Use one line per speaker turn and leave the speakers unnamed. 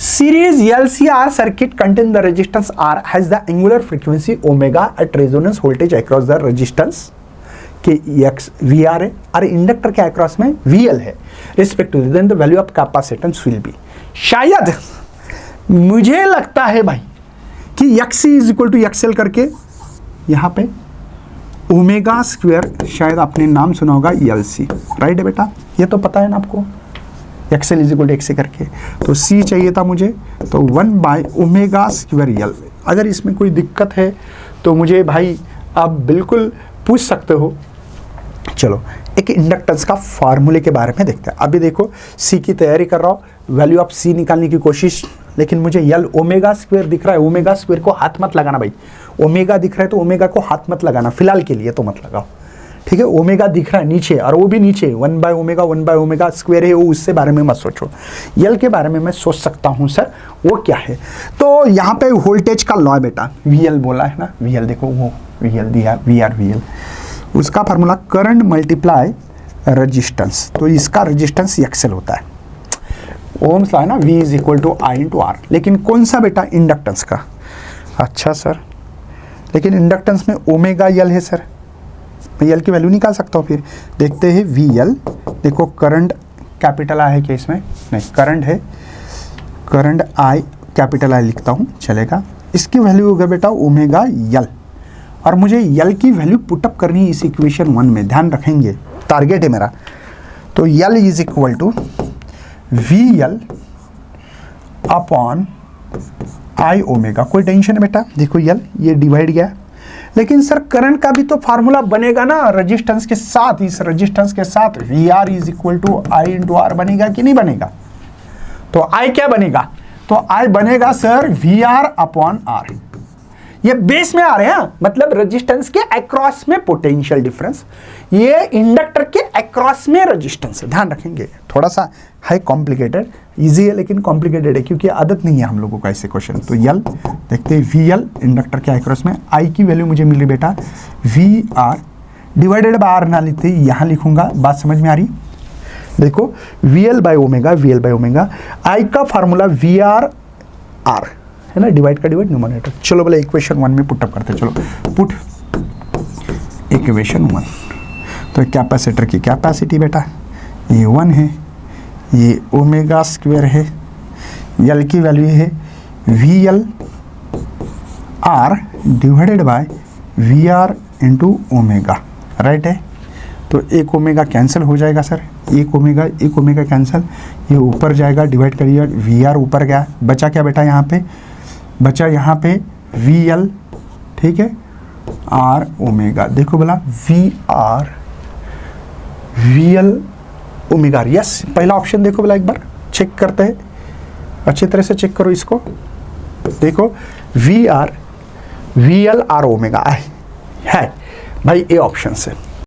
series LCR circuit contain the resistance R has the angular frequency omega at resonance voltage across the resistance के x VR है और inductor के across में VL है respectively, then the value of capacitance will be. शायद मुझे लगता है भाई कि XC is equal to XL करके यहाँ पे ओमेगा स्क्वायर, शायद आपने नाम सुना होगा LC, राइट है बेटा, ये तो पता है ना आपको, XL is equal to XC करके। तो C चाहिए था मुझे, तो 1 बाय ओमेगा स्क्वायर L। अगर इसमें कोई दिक्कत है तो मुझे भाई आप बिल्कुल पूछ सकते हो। चलो एक इंडक्टेंस का फार्मूले के बारे में देखते हैं। अभी देखो C की तैयारी कर रहा हूँ, वैल्यू ऑफ C निकालने की कोशिश, लेकिन मुझे L ओमेगा स्क्वायर दिख रहा है, ओमेगा स्क्वायर को हाथ मत लगाना भाई, ओमेगा दिख रहा है तो ओमेगा को हाथ मत लगाना, फिलहाल के लिए तो मत लगाओ, ठीक है। ओमेगा दिख रहा है नीचे, और वो भी नीचे 1 बाय ओमेगा स्क्वायर है, वो उससे बारे में मत सोचो। L के बारे में मैं सोच सकता हूँ सर, वो क्या है। तो यहाँ पे वोल्टेज का लॉ है बेटा, VL बोला है ना, VL देखो वो VL दिया, VR VL, उसका फार्मूला करंट मल्टीप्लाई रेजिस्टेंस, तो इसका रेजिस्टेंस XL होता है। ओम्स लॉ है ना, V is equal to I into R, लेकिन कौन सा बेटा, इंडक्टेंस का। अच्छा सर, लेकिन इंडक्टेंस में ओमेगा L है सर, मैं L की वैल्यू निकाल सकता हूँ। फिर देखते हैं VL, देखो करंट कैपिटल I है क्या इसमें, नहीं करंट है, करंट I कैपिटल I लिखता हूँ चलेगा। इसकी वैल्यू होगा बेटा ओमेगा L, और मुझे L की वैल्यू पुटअप करनी है इस इक्वेशन 1 में, ध्यान रखेंगे, टारगेट है मेरा। तो L is equal to VL upon I omega, कोई टेंशन है बेटा, देखो L ये डिवाइड गया, लेकिन सर करंट का भी तो फार्मूला बनेगा ना रेजिस्टेंस के साथ, इस रेजिस्टेंस के साथ VR is equal to I into R बनेगा कि नहीं बनेगा। तो I क्या बनेगा, तो I बनेगा सर VR अपॉन R, ये बेस में आ रहे हैं, मतलब रेजिस्टेंस के अक्रॉस में पोटेंशियल डिफरेंस, ये इंडक्टर के अक्रॉस में रेजिस्टेंस है, ध्यान रखेंगे। थोड़ा सा है कॉम्प्लिकेटेड, इजी है लेकिन कॉम्प्लिकेटेड है क्योंकि आदत नहीं है हम लोगों का ऐसे क्वेश्चन। तो L देखते हैं, VL इंडक्टर के अक्रॉस में, I की वैल्यू मुझे मिल रही बेटा VR डिवाइडेड बाय R ना लिखते, यहाँ लिखूंगा, बात समझ में आ रही। देखो VL बाय ओमेगा, I का फार्मूला VR R है ना, डिवाइड का डिवाइड, न्यूमरेटर। चलो बोले इक्वेशन 1 में पुटअप करते, चलो पुट इक्वेशन 1। तो कैपेसिटर की कैपेसिटी बेटा ये 1 है, ये ओमेगा स्क्वायर है, L की वैल्यू है VL R divided by VR into omega, right है। तो एक ओमेगा कैंसिल हो जाएगा सर, एक ओमेगा कैंसिल, ये ऊपर जाएगा, डिवाइड करिए, VR ऊपर गया, बचा क्या बेटा, यहाँ पे बचा यहाँ पे VL, ठीक है, R ओमेगा, देखो बोला VR VL ओमेगा, यस पहला ऑप्शन देखो बोला, एक बार चेक करते हैं, अच्छी तरह से चेक करो इसको, देखो VR VL R ओमेगा है भाई, ए ऑप्शन से।